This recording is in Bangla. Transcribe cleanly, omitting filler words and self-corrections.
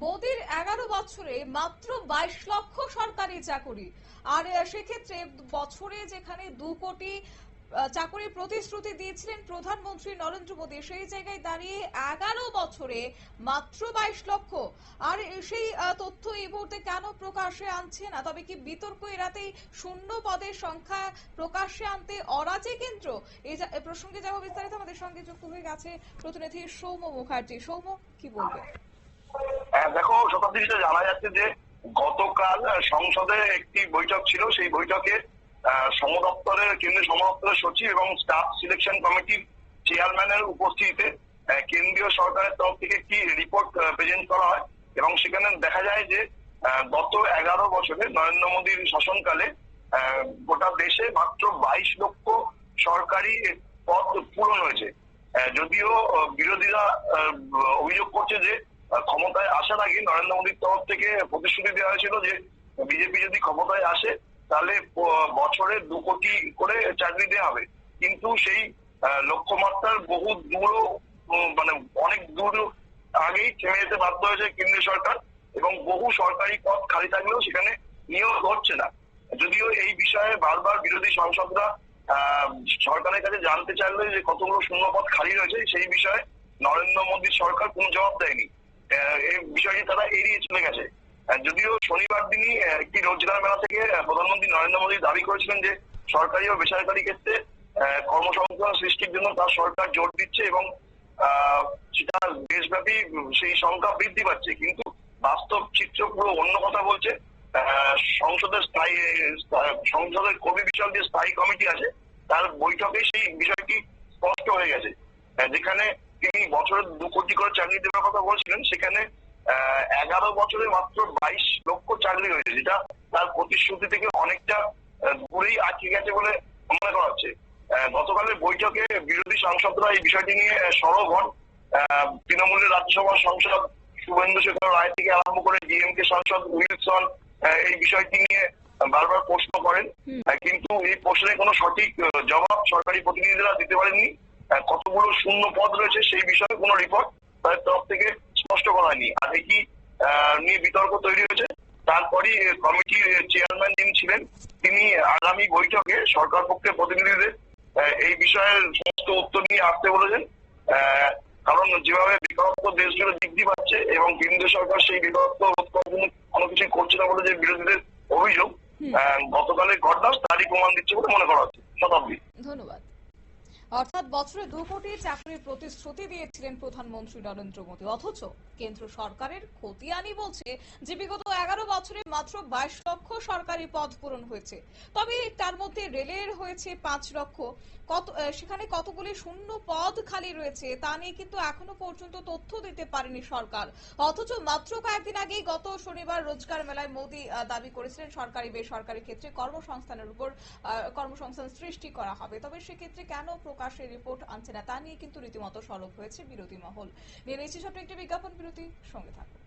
মোদির 11 বছরে মাত্র 22 লক্ষ সরকারি চাকরি, আর সেক্ষেত্রে বছরে যেখানে 2 কোটি চাকরির প্রতিশ্রুতি দিয়েছিলেন প্রধানমন্ত্রী নরেন্দ্র মোদী, সেই জায়গায় দাঁড়িয়ে 11 বছরে মাত্র 22 লক্ষ। আর সেই তথ্য এই মুহূর্তে কেন প্রকাশ্যে আনছে না? তবে কি বিতর্ক এড়াতেই শূন্য পদের সংখ্যা প্রকাশ্যে আনতে অরাজে কেন্দ্র? এই প্রসঙ্গে যাবো বিস্তারিত। আমাদের সঙ্গে যুক্ত হয়ে গেছে প্রতিনিধি সৌম্য মুখার্জি। সৌম্য, কি বলবে? দেখো শতাব্দী, যেটা জানা যাচ্ছে যে গতকাল সংসদে একটি বৈঠক ছিল। সেই বৈঠকে কেন্দ্রীয় শ্রম দপ্তরের সচিব এবং স্টাফ সিলেকশন কমিটির চেয়ারম্যানের উপস্থিতিতে কেন্দ্রীয় সরকারের তরফ থেকে একটি রিপোর্ট প্রেজেন্ট করা হয় এবং সেখানে দেখা যায় যে গত 11 বছরে নরেন্দ্র মোদীর শাসনকালে গোটা দেশে মাত্র 22 লক্ষ সরকারি পদ পূরণ হয়েছে। যদিও বিরোধীরা অভিযোগ করছে যে ক্ষমতায় আসার আগে নরেন্দ্র মোদীর তরফ থেকে প্রতিশ্রুতি দেওয়া হয়েছিল যে বিজেপি যদি ক্ষমতায় আসে তাহলে বছরে 2 কোটি করে চাকরি দেওয়া হবে, কিন্তু সেই লক্ষ্যমাত্রার বহু দূর, মানে অনেক দূর আগেই থেমে যেতে বাধ্য হয়েছে কেন্দ্রীয় সরকার এবং বহু সরকারি পদ খালি থাকলেও সেখানে নিয়োগ হচ্ছে না। যদিও এই বিষয়ে বারবার বিরোধী সাংসদরা সরকারের কাছে জানতে চাইলে যে কতগুলো শূন্য পদ খালি রয়েছে, সেই বিষয়ে নরেন্দ্র মোদীর সরকার কোনো জবাব দেয়নি। এই বিষয়টি তারা এড়িয়ে চলে গেছে। যদিও শনিবার দিনই একটি রোজগার মেলা থেকে প্রধানমন্ত্রী নরেন্দ্র মোদী দাবি করেছিলেন যে সরকারি ও বেসরকারি ক্ষেত্রে কর্মসংস্থান সৃষ্টির জন্য তার সরকার জোর দিচ্ছে এবং সেটা দেশব্যাপী সেই সংখ্যা বৃদ্ধি পাচ্ছে, কিন্তু বাস্তব চিত্র পুরো অন্য কথা বলছে। সংসদের কবি বিষয় যে স্থায়ী কমিটি আছে তার বৈঠকে সেই বিষয়টি স্পষ্ট হয়ে গেছে। যেখানে তিনি বছরে 2 কোটি করে চাকরি দেওয়ার কথা বলছিলেন, সেখানে 11 বছরে মাত্র 22 লক্ষ চাকরি হয়েছে, যেটা তার প্রতিশ্রুতি থেকে অনেকটা দূরেই আটকে গেছে বলে মনে করা হচ্ছে। গতকালের বৈঠকে বিরোধী সাংসদরা এই বিষয়টি নিয়ে সরব হন। তৃণমূলের রাজ্যসভার সাংসদ শুভেন্দু শেখর রায় থেকে আরম্ভ করে ডিএমকে সাংসদ উইলসন এই বিষয়টি নিয়ে বারবার প্রশ্ন করেন, কিন্তু এই প্রশ্নের কোনো সঠিক জবাব সরকারি প্রতিনিধিরা দিতে পারেননি। কতগুলো শূন্য পদ রয়েছে সেই বিষয়ে কোনো রিপোর্ট তাদের তরফ থেকে স্পষ্ট করা হয়নি। আর এটি নিয়ে বিতর্ক তৈরি হয়েছে। তারপরই কমিটির চেয়ারম্যান যিনি ছিলেন তিনি আগামী বৈঠকে সরকার পক্ষের প্রতিনিধিদের এই বিষয়ের সমস্ত উত্তর নিয়ে আসতে বলেছেন। কারণ যেভাবে বেকারত্ব দেশ জুড়ে বৃদ্ধি পাচ্ছে এবং কেন্দ্রীয় সরকার সেই বেকারত্ব রোধ করার জন্য কোনো কিছু করছে না বলে যে বিরোধীদের অভিযোগ, গতকালের ঘটনা তারই প্রমাণ দিচ্ছে বলে মনে করা হচ্ছে। শতাব্দী, ধন্যবাদ। অর্থাৎ বছরে 2 কোটি চাকরির প্রতিশ্রুতি দিয়েছিলেন প্রধানমন্ত্রী নরেন্দ্র মোদী, অথচ কেন্দ্র সরকারের খতিয়ানি বলছে যে বিগত 11 বছরে মাত্র 22 লক্ষ সরকারি পদ পূরণ হয়েছে। তবে তার মধ্যে রেলের হয়েছে 5 লক্ষ। সেখানে কতগুলি শূন্য পদ খালি রয়েছে তা নিয়ে কিন্তু এখনো পর্যন্ত তথ্য দিতে পারেনি সরকার। অথচ মাত্র কয়েকদিন আগেই গত শনিবার রোজগার মেলায় মোদী দাবি করেছিলেন সরকারি বেসরকারি ক্ষেত্রে কর্মসংস্থান সৃষ্টি করা হবে। তবে সেক্ষেত্রে কেন প্রকাশ্যে রিপোর্ট আনছে না তা নিয়ে কিন্তু রীতিমতো সরব হয়েছে বিরোধী মহল। নিয়ে নিচ্ছি ছোট্ট একটি বিজ্ঞাপন বিরতি, সঙ্গে থাকুন।